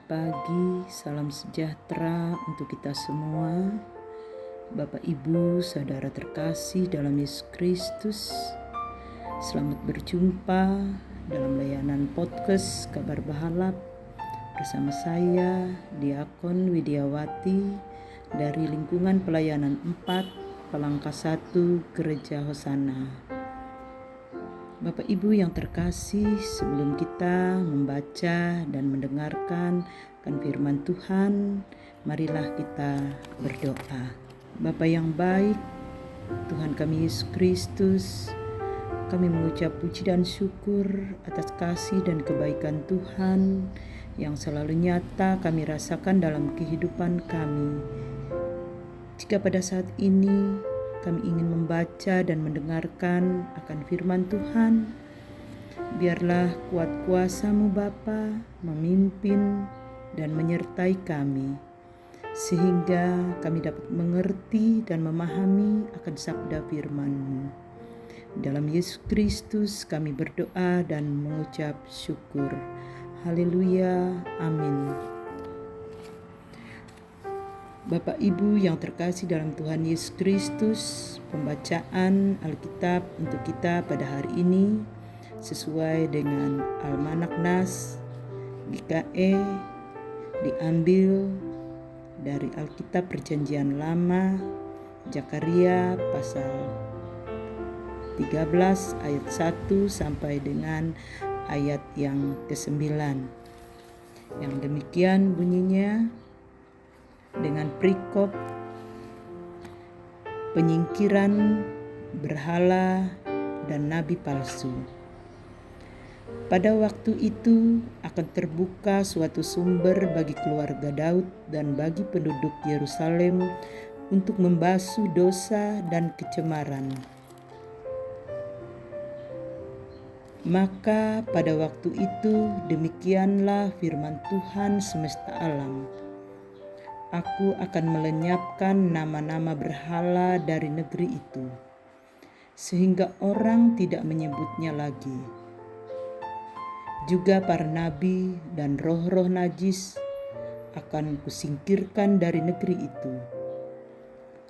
pagi, salam sejahtera untuk kita semua. Bapak, Ibu, saudara terkasih dalam Yesus Kristus, selamat berjumpa dalam layanan podcast Kabar Bahalap bersama saya, Diakon Widiawati dari lingkungan pelayanan 4, Palangka 1, Gereja Hosana. Bapak Ibu yang terkasih, sebelum kita membaca dan mendengarkan firman Tuhan, marilah kita berdoa. Bapa yang baik, Tuhan kami Yesus Kristus, kami mengucap puji dan syukur atas kasih dan kebaikan Tuhan yang selalu nyata kami rasakan dalam kehidupan kami. Jika pada saat ini kami ingin membaca dan mendengarkan akan firman Tuhan, biarlah kuat kuasa-Mu Bapa memimpin dan menyertai kami, sehingga kami dapat mengerti dan memahami akan sabda firman-Mu. Dalam Yesus Kristus kami berdoa dan mengucap syukur. Haleluya, amin. Bapak Ibu yang terkasih dalam Tuhan Yesus Kristus, pembacaan Alkitab untuk kita pada hari ini sesuai dengan Almanak Nas GKE diambil dari Alkitab Perjanjian Lama, Zakaria pasal 13 ayat 1 sampai dengan ayat yang ke-9. Yang demikian bunyinya, dengan perikop penyingkiran berhala dan nabi palsu. Pada waktu itu akan terbuka suatu sumber bagi keluarga Daud dan bagi penduduk Yerusalem untuk membasuh dosa dan kecemaran. Maka pada waktu itu demikianlah firman Tuhan semesta alam. Aku akan melenyapkan nama-nama berhala dari negeri itu, sehingga orang tidak menyebutnya lagi. Juga para nabi dan roh-roh najis akan kusingkirkan dari negeri itu.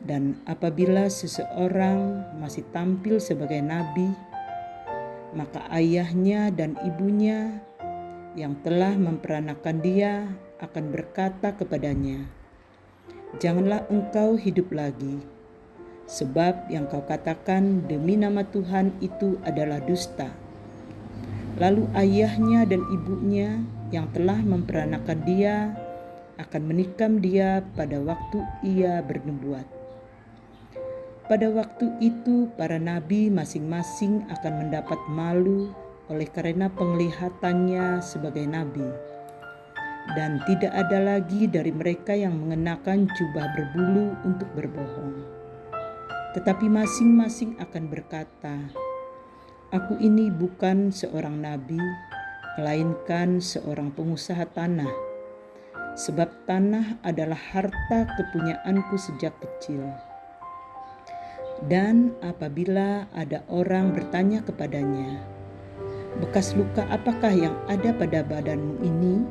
Dan apabila seseorang masih tampil sebagai nabi, maka ayahnya dan ibunya yang telah memperanakan dia akan berkata kepadanya, "Janganlah engkau hidup lagi, sebab yang kau katakan demi nama Tuhan itu adalah dusta." Lalu ayahnya dan ibunya yang telah memperanakan dia akan menikam dia pada waktu ia bernubuat. Pada waktu itu para nabi masing-masing akan mendapat malu oleh karena penglihatannya sebagai nabi. Dan tidak ada lagi dari mereka yang mengenakan jubah berbulu untuk berbohong. Tetapi masing-masing akan berkata, "Aku ini bukan seorang nabi, melainkan seorang pengusaha tanah. Sebab tanah adalah harta kepunyaanku sejak kecil." Dan apabila ada orang bertanya kepadanya, "Bekas luka apakah yang ada pada badanmu ini?"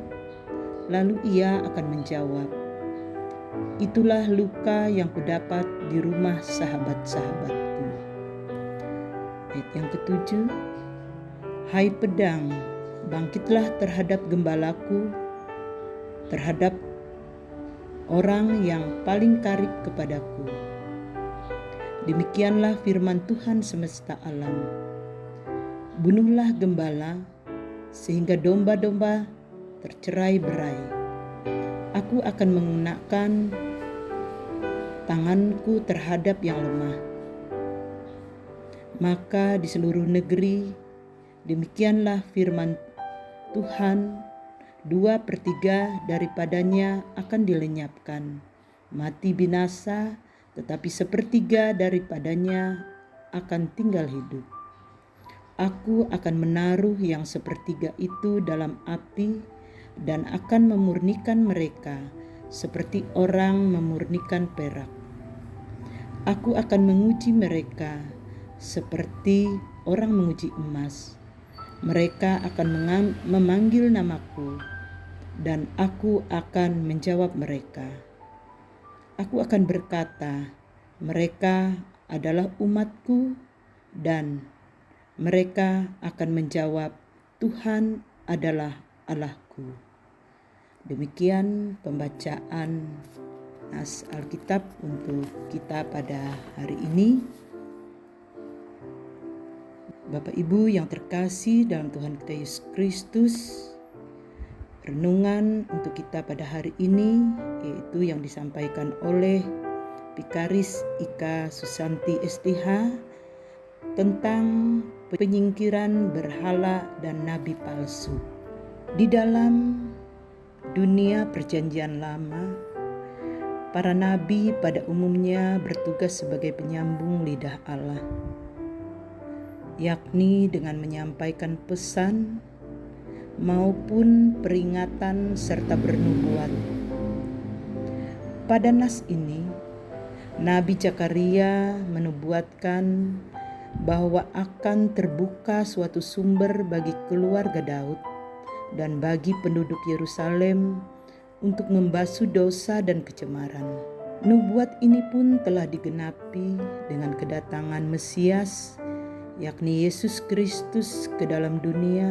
Lalu ia akan menjawab, "Itulah luka yang kudapat di rumah sahabat-sahabatku." Ayat yang ke-7, "Hai pedang, bangkitlah terhadap gembalaku, terhadap orang yang paling karib kepadaku." Demikianlah firman Tuhan semesta alam. "Bunuhlah gembala, sehingga domba-domba tercerai-berai. Aku akan menggunakan tanganku terhadap yang lemah." Maka di seluruh negeri, demikianlah firman Tuhan, 2/3 daripadanya akan dilenyapkan, mati binasa, tetapi 1/3 daripadanya akan tinggal hidup. Aku akan menaruh yang 1/3 itu dalam api dan akan memurnikan mereka seperti orang memurnikan perak. Aku akan menguji mereka seperti orang menguji emas. Mereka akan memanggil namaku dan aku akan menjawab mereka. Aku akan berkata, mereka adalah umatku, dan mereka akan menjawab, Tuhan adalah Allahku. Demikian pembacaan nas Alkitab untuk kita pada hari ini. Bapak Ibu yang terkasih dalam Tuhan kita Yesus Kristus, renungan untuk kita pada hari ini yaitu yang disampaikan oleh Vikaris Ika Susanti STH tentang penyingkiran berhala dan nabi palsu. Di dalam dunia Perjanjian Lama, para nabi pada umumnya bertugas sebagai penyambung lidah Allah, yakni dengan menyampaikan pesan maupun peringatan serta bernubuat. Pada nas ini, Nabi Zakaria menubuatkan bahwa akan terbuka suatu sumber bagi keluarga Daud dan bagi penduduk Yerusalem untuk membasuh dosa dan kecemaran. Nubuat ini pun telah digenapi dengan kedatangan Mesias, yakni Yesus Kristus ke dalam dunia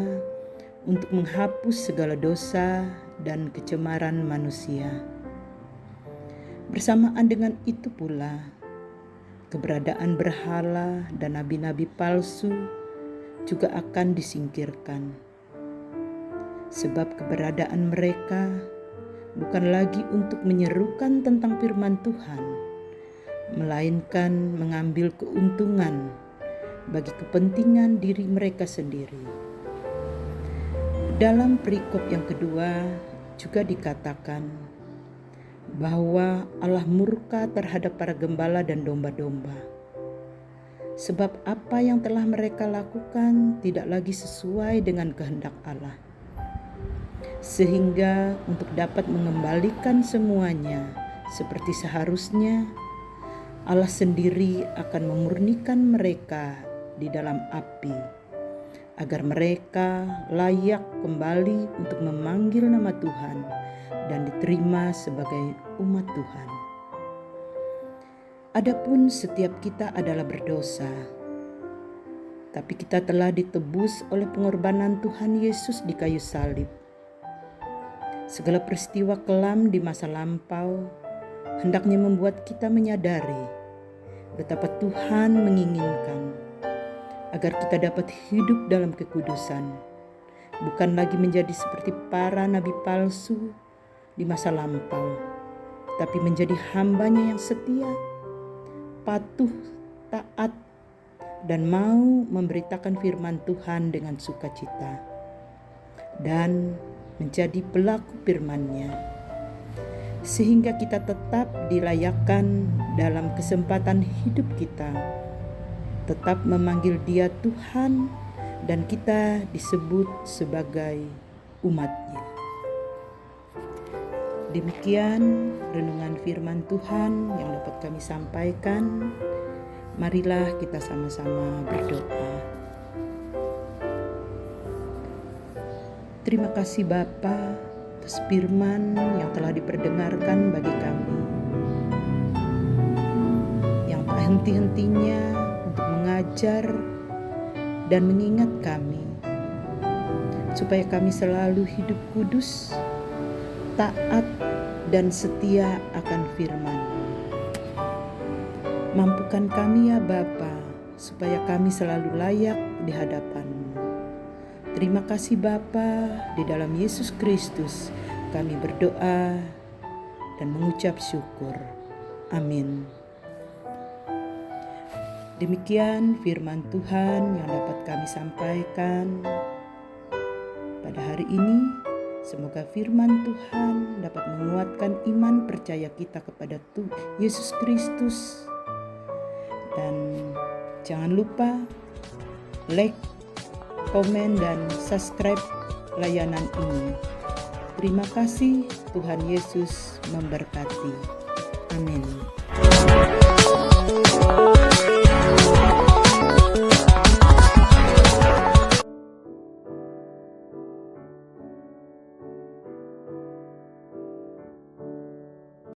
untuk menghapus segala dosa dan kecemaran manusia. Bersamaan dengan itu pula, keberadaan berhala dan nabi-nabi palsu juga akan disingkirkan. Sebab keberadaan mereka bukan lagi untuk menyerukan tentang firman Tuhan, melainkan mengambil keuntungan bagi kepentingan diri mereka sendiri. Dalam perikop yang kedua juga dikatakan bahwa Allah murka terhadap para gembala dan domba-domba, sebab apa yang telah mereka lakukan tidak lagi sesuai dengan kehendak Allah. Sehingga untuk dapat mengembalikan semuanya seperti seharusnya, Allah sendiri akan memurnikan mereka di dalam api, agar mereka layak kembali untuk memanggil nama Tuhan dan diterima sebagai umat Tuhan. Adapun setiap kita adalah berdosa, tapi kita telah ditebus oleh pengorbanan Tuhan Yesus di kayu salib. Segala peristiwa kelam di masa lampau hendaknya membuat kita menyadari betapa Tuhan menginginkan agar kita dapat hidup dalam kekudusan, bukan lagi menjadi seperti para nabi palsu di masa lampau, tapi menjadi hambanya yang setia, patuh, taat, dan mau memberitakan firman Tuhan dengan sukacita, dan menjadi pelaku firman-Nya, sehingga kita tetap dilayakkan dalam kesempatan hidup kita, tetap memanggil Dia Tuhan, dan kita disebut sebagai umat-Nya. Demikian renungan firman Tuhan yang dapat kami sampaikan. Marilah kita sama-sama berdoa. Terima kasih Bapa atas firman yang telah diperdengarkan bagi kami, yang tak henti-hentinya untuk mengajar dan mengingat kami, supaya kami selalu hidup kudus, taat, dan setia akan firman. Mampukan kami ya Bapa, supaya kami selalu layak di hadapan-Mu. Terima kasih Bapa, di dalam Yesus Kristus kami berdoa dan mengucap syukur. Amin. Demikian firman Tuhan yang dapat kami sampaikan pada hari ini. Semoga firman Tuhan dapat menguatkan iman percaya kita kepada Yesus Kristus. Dan jangan lupa like, komen, dan subscribe layanan ini. Terima kasih, Tuhan Yesus memberkati. Amin.